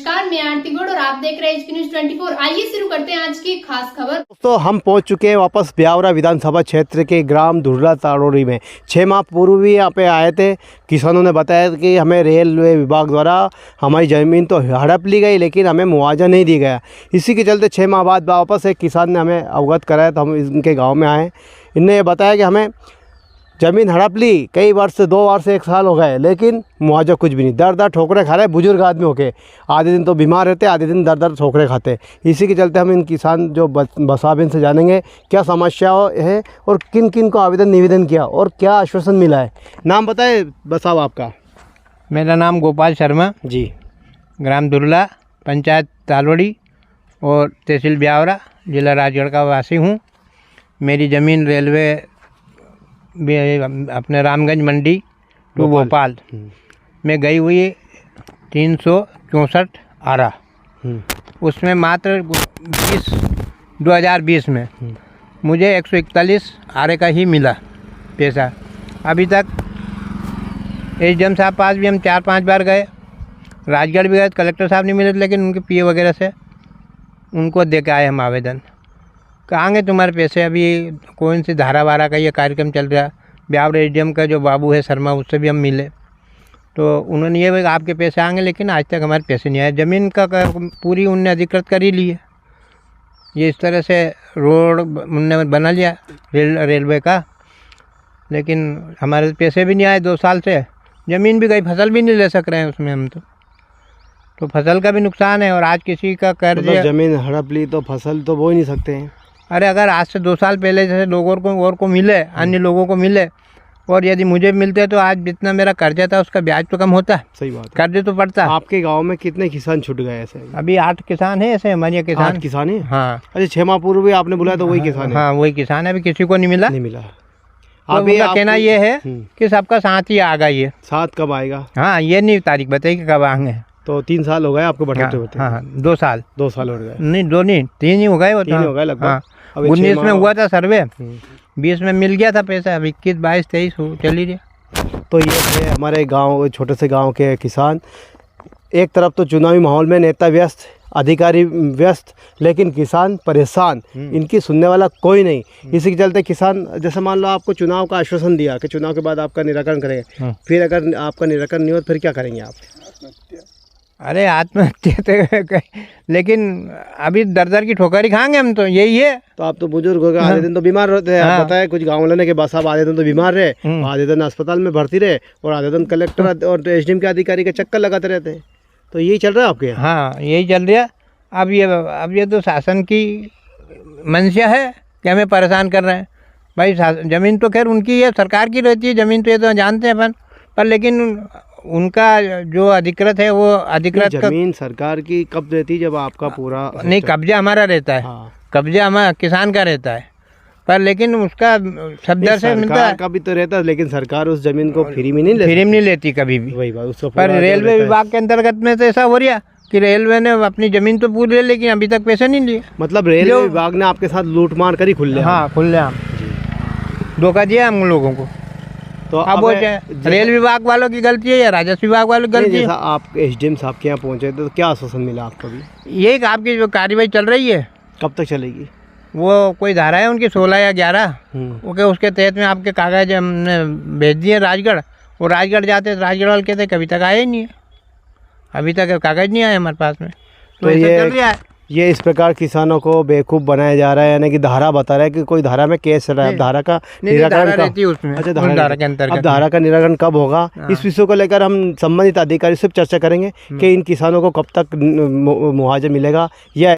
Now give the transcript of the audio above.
नमस्कार, मैं आरती गुड़ और आप देख रहे हैं एचपी न्यूज 24। आइए शुरू करते हैं आज की खास खबर। तो हम पहुंच चुके हैं वापस ब्यावरा विधानसभा क्षेत्र के ग्राम धुर्रा ताड़ोरी में। 6 माह पूर्व भी यहाँ पे आए थे। किसानों ने बताया कि हमें रेलवे विभाग द्वारा हमारी ज़मीन तो हड़प ली गई, लेकिन हमें मुआवजा नहीं दिया गया। इसी के चलते 6 माह बाद वापस एक किसान ने हमें अवगत कराया, तो हम इनके गाँव में आए। इनने ये बताया कि हमें ज़मीन हड़प ली, कई वर्ष से 2 वर्ष से 1 साल हो गए, लेकिन मुआवजा कुछ भी नहीं। दर दर ठोकरें खा रहे, बुजुर्ग आदमी होके आधे दिन तो बीमार रहते, आधे दिन दर दर ठोकरें खाते। इसी के चलते हम इन किसान जो बसाबिन से जानेंगे क्या समस्या है और किन किन को आवेदन निवेदन किया और क्या आश्वासन मिला है। नाम बताए बसाब आपका? मेरा नाम गोपाल शर्मा जी, ग्राम दुर्ला, पंचायत तालवड़ी और तहसील ब्यावरा, जिला राजगढ़ का वासी हूँ। मेरी ज़मीन रेलवे अपने रामगंज मंडी टू भोपाल में गई हुई 364 आरा। उसमें मात्र 2020 में मुझे 141 आरे का ही मिला पैसा। अभी तक एसडीएम साहब पास भी हम 4-5 बार गए, राजगढ़ भी गए, कलेक्टर साहब नहीं मिले, लेकिन उनके पीए वगैरह से उनको दे के आए हम आवेदन। कहाँगे तुम्हारे पैसे? अभी कौन सी धारा वारा का ये कार्यक्रम चल रहा है, ब्यावरा एसडीएम का जो बाबू है शर्मा, उससे भी हम मिले, तो उन्होंने ये आपके पैसे आएंगे, लेकिन आज तक हमारे पैसे नहीं आए। ज़मीन का पूरी उनने अधिकृत कर ही ली है। ये इस तरह से रोड उनने बना लिया रेलवे का, लेकिन हमारे पैसे भी नहीं आए 2 साल से। ज़मीन भी गई, फसल भी नहीं ले सक रहे हैं उसमें हम तो फसल का भी नुकसान है। और आज किसी का कर्ज, ज़मीन हड़प ली तो फसल तो बो ही नहीं सकते हैं। अरे अगर आज से 2 साल पहले जैसे लोगों को मिले, अन्य लोगों को मिले, और यदि मुझे मिलते तो आज जितना मेरा कर्जा था उसका ब्याज तो कम होता। सही बात है, कर्ज तो पड़ता। आपके गांव में कितने किसान छूट गए ऐसे? अभी 8 किसान है ऐसे हमारे किसान। 8 किसान है? हाँ। अच्छा, 6 माह पूर्व भी आपने बुलाया तो वही किसान है? हाँ, वही किसान है। अभी किसी को नहीं मिला। तो अभी कहना ये है कि सबका साथ ही आ गया। ये साथ कब आएगा? हाँ, ये नहीं तारीख बताइए कि कब आएंगे। तो 3 साल हो गए आपको बढ़ते होते? हाँ, 2 साल। 2 साल हो गए? नहीं, 2 नहीं, 3 ही हो गए। 3 हो गए लगभग। 19 में हुआ था सर्वे, 20 में मिल गया था पैसा, अब 21, 22, 23 चल ही रहा। तो ये है हमारे गांव, छोटे से गांव के किसान। एक तरफ तो चुनावी माहौल में नेता व्यस्त, अधिकारी व्यस्त, लेकिन किसान परेशान, इनकी सुनने वाला कोई नहीं। इसी के चलते किसान, जैसे मान लो आपको चुनाव का आश्वासन दिया कि चुनाव के बाद आपका निराकरण करेंगे, फिर अगर आपका निराकरण नहीं हो फिर क्या करेंगे आप? अरे आत्महत्या तो लेकिन अभी दर दर की ठोकर ही खाएंगे हम, तो यही है। तो आप तो बुजुर्ग हो गए, आधे दिन तो बीमार रहते हैं। आप बताए कुछ गाँव वालों ने के बस आप आधे दिन तो बीमार रहे, आधे दिन अस्पताल में भर्ती रहे, और आधे दिन कलेक्टर और एसडीएम के अधिकारी के चक्कर लगाते रहते हैं। तो यही चल रहा है आपके यहाँ? हाँ, यही चल रहा है। अब ये तो शासन की मंशा है कि हमें परेशान कर रहे हैं। भाई ज़मीन तो खैर उनकी है, सरकार की रहती है ज़मीन, तो ये तो जानते हैं अपन, पर लेकिन उनका जो अधिकृत है वो अधिकृत ज़मीन सरकार की कब रहती है? जब आपका पूरा नहीं, कब्जा हमारा रहता है। हाँ। कब्जा हमारा किसान का रहता है, पर लेकिन उसका सब दर से मिलता है। का भी तो रहता है, लेकिन सरकार उस जमीन को फ्री में नहीं लेती कभी भी। वही बात, उसको पर रेलवे विभाग के अंतर्गत में तो ऐसा हो रहा कि रेलवे ने अपनी जमीन तो पूरी ले, लेकिन अभी तक पैसे नहीं लिए। मतलब रेलवे विभाग ने आपके साथ लूट मार कर ही खुले? हाँ, खुलेआम धोखा दिया हम लोगों को। तो अब वो रेल विभाग वालों की गलती है या राजस्व विभाग वालों की गलती है? आप एसडीएम साहब के यहाँ पहुँचे तो क्या आश्वासन मिला आपको? भी यही आपकी जो कार्रवाई चल रही है, कब तक चलेगी? वो कोई धारा है उनकी 16 या 11, ओके, उसके तहत में आपके कागज हमने भेज दिए राजगढ़। वो राजगढ़ जाते, राजगढ़ वाले कहते कभी तक आए ही नहीं है, अभी तक कागज नहीं आए हमारे पास में। तो ये चल रहा है। ये इस प्रकार किसानों को बेवकूफ़ बनाया जा रहा है, यानी कि धारा बता रहा है कि कोई धारा में केस चल रहा है। धारा का निराकरण कब? अच्छा, धारा के अंतर्गत। अब धारा का निराकरण कब होगा? इस विषय को लेकर हम संबंधित अधिकारी से चर्चा करेंगे कि इन किसानों को कब तक मुआवजा मिलेगा या